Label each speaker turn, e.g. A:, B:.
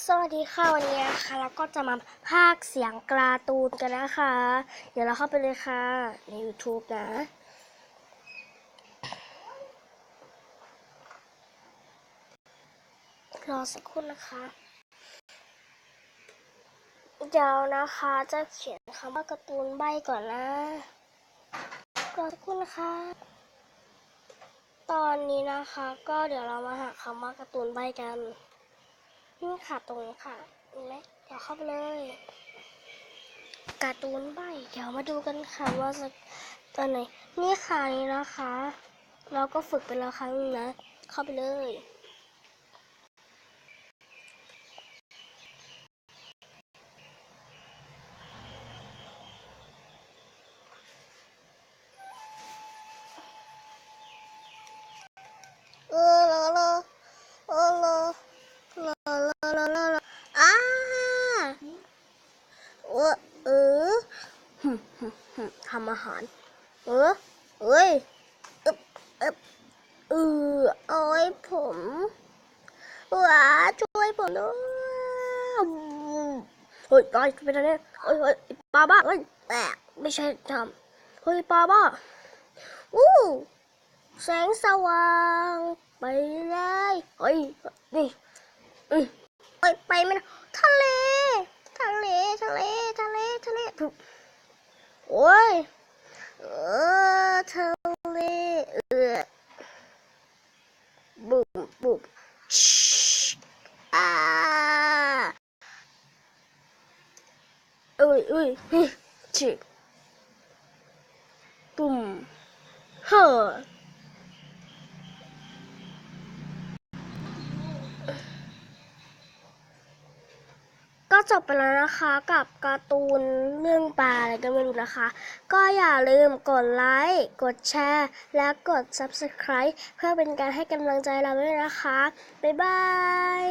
A: สวัสดีค่ะวันนี้นะคะเราก็จะมาพากย์เสียงการ์ตูนกันนะคะ เดี๋ยวเราเข้าไปเลยค่ะใน YouTube นะรอสักครู่นะคะเดี๋ยวนะคะจะเขียนคำว่าการ์ตูนใบก่อนนะรอสักครู่นะคะตอนนี้นะคะก็เดี๋ยวเรามาหาคำว่าการ์ตูนใบกันนี่ค่ะตรงนี้ค่ะเห็นไหมเดี๋ยวเข้าไปเลยการ์ตูนใบเดี๋ยวมาดูกันค่ะว่าจะตอนไหนนี่ค่ะนี่นะคะเราก็ฝึกไปแล้วครั้งนึงนะเข้าไปเลยอ่าเออทำอาหารเอ้ยอึบอึบโอ้ยผมว้าช่วยผมด้วยเฮ้ยตายไปแล้วเนี่ยเฮ้ยปลาบ้าเฮ้ยแตกไม่ใช่ทำเฮ้ยปลาบ้าอู้แสงสว่างไปเลยเฮ้ยนี่ไปไม่ได้ทะเลถูกโอ้ยทะเลบุบอ่าชิปุ่มเฮ้อก็จบไปแล้วนะคะกับการ์ตูนเรื่องปลาอะไรก็ไม่รู้นะคะก็อย่าลืมกดไลค์กดแชร์และกด Subscribe เพื่อเป็นการให้กำลังใจเราด้วยนะคะบ๊ายบาย